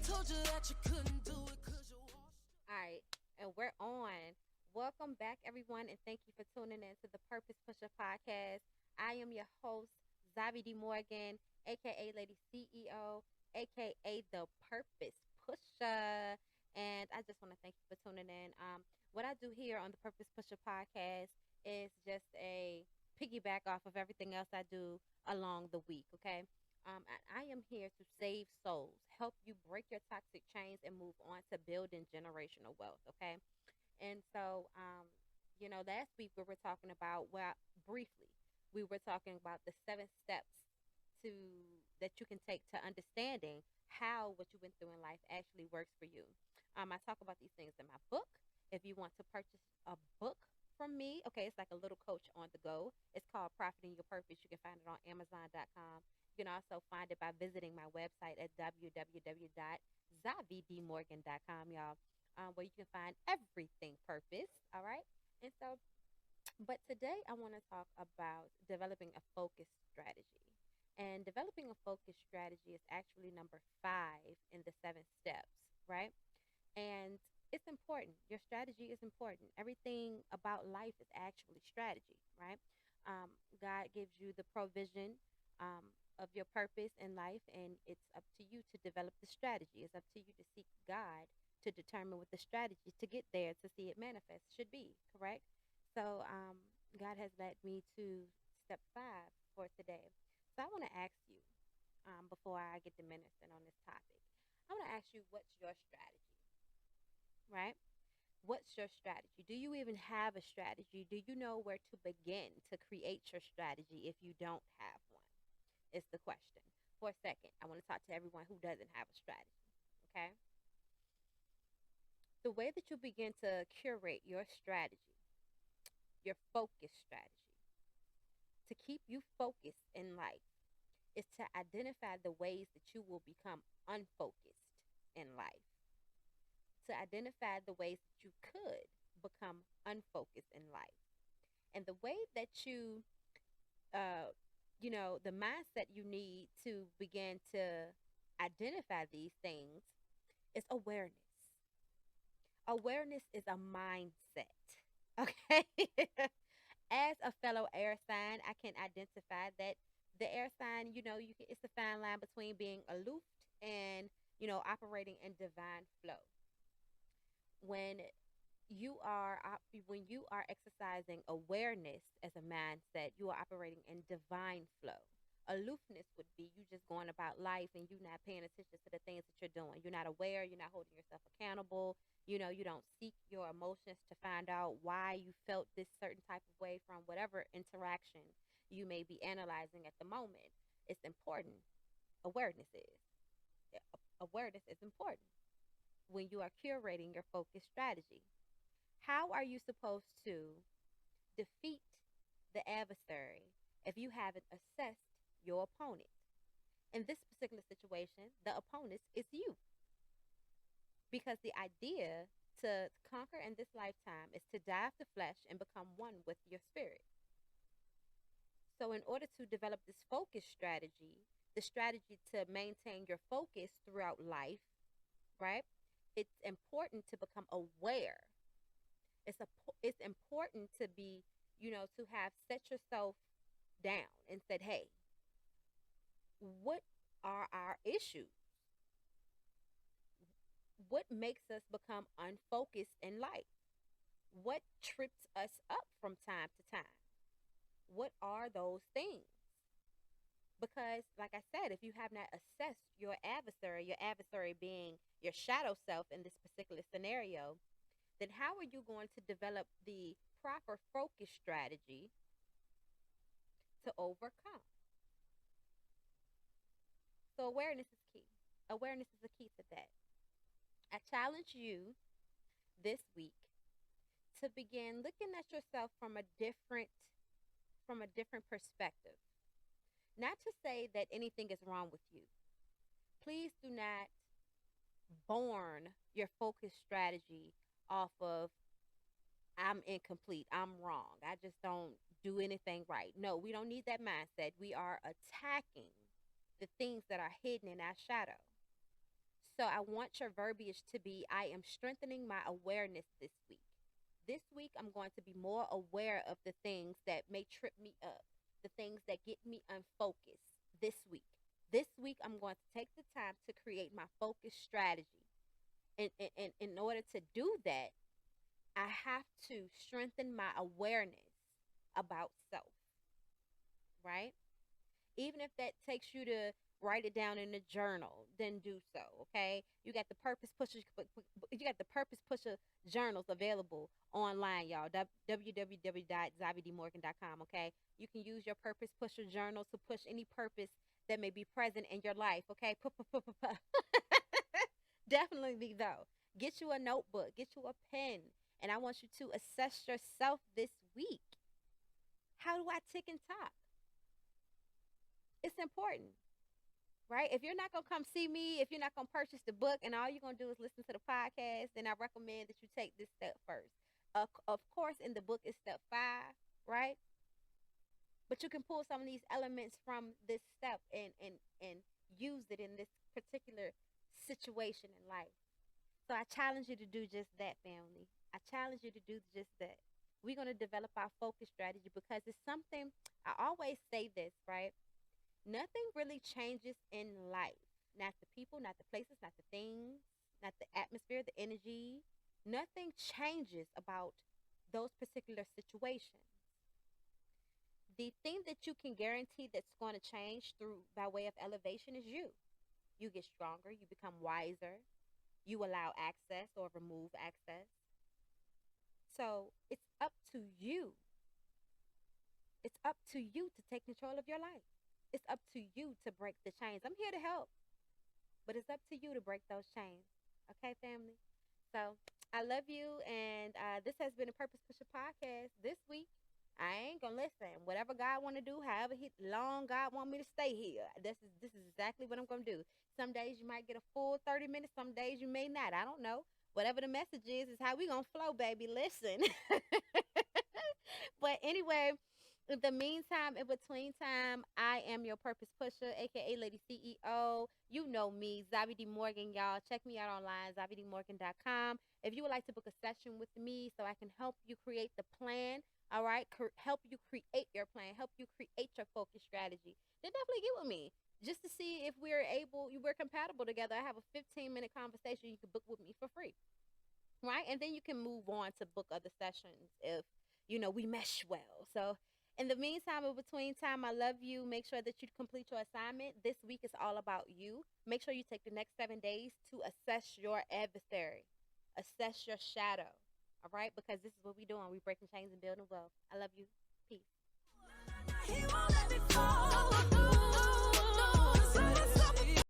told you that you couldn't do it 'cause you washed. All right, and we're on. Welcome back, everyone, and thank you for tuning in to the Purpose Pusher podcast. I am your host, Xave Morgan, a.k.a. Lady CEO, a.k.a. the Purpose Pusher. And I just want to thank you for tuning in. What I do here on the Purpose Pusher podcast is just a piggyback off of everything else I do along the week, okay? I am here to save souls, help you break your toxic chains, and move on to building generational wealth. Okay, and so last week we were talking about briefly we were talking about the 7 steps to that you can take to understanding how what you went through in life actually works for you. I talk about these things in my book. If you want to purchase a book from me, okay, it's like a little coach on the go. It's called Profiting Your Purpose. You can find it on Amazon.com. You can also find it by visiting my website at www.zavidmorgan.com, y'all, where you can find everything purpose. All right. And so, but today I want to talk about developing a focus strategy. And developing a focus strategy is actually number 5 in the 7 steps, right? And it's important. Your strategy is important. Everything about life is actually strategy, right? God gives you the provision of your purpose in life, and it's up to you to develop the strategy. It's up to you to seek God to determine what the strategy to get there to see it manifest should be, correct? So, God has led me to step 5 for today. So, I want to ask you, before I get the ministering on this topic, I want to ask you, what's your strategy? Right? What's your strategy? Do you even have a strategy? Do you know where to begin to create your strategy if you don't have one? Is the question. For a second, I want to talk to everyone who doesn't have a strategy. Okay? The way that you begin to curate your strategy, your focus strategy, to keep you focused in life is to identify the ways that you will become unfocused in life, to identify the ways that you could become unfocused in life. And the way that uh, the mindset you need to begin to identify these things is awareness. Awareness is a mindset. Okay. As a fellow air sign, I can identify that the air sign, it's a fine line between being aloof and, operating in divine flow. When when you are exercising awareness as a mindset, you are operating in divine flow. Aloofness would be you just going about life and you not paying attention to the things that you're doing. You're not aware, you're not holding yourself accountable. You don't seek your emotions to find out why you felt this certain type of way from whatever interaction you may be analyzing at the moment. It's important. Awareness is. Awareness is important when you are curating your focus strategy. How are you supposed to defeat the adversary if you haven't assessed your opponent? In this particular situation, the opponent is you. Because the idea to conquer in this lifetime is to die of the flesh and become one with your spirit. So, in order to develop this focus strategy, the strategy to maintain your focus throughout life, right? It's important to become aware. It's important to be, to have set yourself down and said, hey, what are our issues? What makes us become unfocused in life? What trips us up from time to time? What are those things? Because, like I said, if you have not assessed your adversary being your shadow self in this particular scenario, then how are you going to develop the proper focus strategy to overcome? So, awareness is key. Awareness is the key to that. I challenge you this week to begin looking at yourself from a different perspective. Not to say that anything is wrong with you. Please do not born your focus strategy off of I'm incomplete, I'm wrong, I just don't do anything right. No, we don't need that mindset. We are attacking the things that are hidden in our shadow. So I want your verbiage to be, I am strengthening my awareness this week. This week, I'm going to be more aware of the things that may trip me up, the things that get me unfocused this week. This week, I'm going to take the time to create my focus strategy. And in order to do that, I have to strengthen my awareness about self, right? Even if that takes you to write it down in a journal, then do so. Okay, you got the purpose pusher journals available online, y'all. www.xavedmorgan.com. Okay, you can use your purpose pusher journal to push any purpose that may be present in your life. Okay, definitely though, get you a notebook, get you a pen, and I want you to assess yourself this week. How do I tick and talk? It's important, right? If you're not gonna come see me, if you're not gonna purchase the book, and all you're gonna do is listen to the podcast, then I recommend that you take this step first. Of course, in the book is step 5, right? But you can pull some of these elements from this step and use it in this particular situation in life. So I challenge you to do just that, family. I challenge you to do just that. We're gonna develop our focus strategy because it's something. I always say this, right? Nothing really changes in life. Not the people, not the places, not the things, not the atmosphere, the energy. Nothing changes about those particular situations. The thing that you can guarantee that's going to change through by way of elevation is you. You get stronger, you become wiser, you allow access or remove access. So it's up to you. It's up to you to take control of your life. It's up to you to break the chains. I'm here to help, but it's up to you to break those chains. Okay, family? So I love you, and this has been a Purpose Pusher podcast this week. I ain't gonna listen. Whatever God want to do, however long God want me to stay here, this is exactly what I'm gonna do. Some days you might get a full 30 minutes. Some days you may not. I don't know. Whatever the message is how we gonna flow, baby. Listen. But anyway, in the meantime, in between time, I am your purpose pusher, aka Lady CEO. You know me, Xave D. Morgan, y'all. Check me out online, xavedmorgan.com. If you would like to book a session with me so I can help you create the plan, all right, help you create your plan, help you create your focus strategy, then definitely get with me just to see if we're compatible together. I have a 15-minute conversation you can book with me for free, right? And then you can move on to book other sessions if we mesh well. So in the meantime, in between time, I love you. Make sure that you complete your assignment. This week is all about you. Make sure you take the next 7 days to assess your adversary, assess your shadow. All right, because this is what we're doing. We're breaking chains and building wealth. I love you. Peace.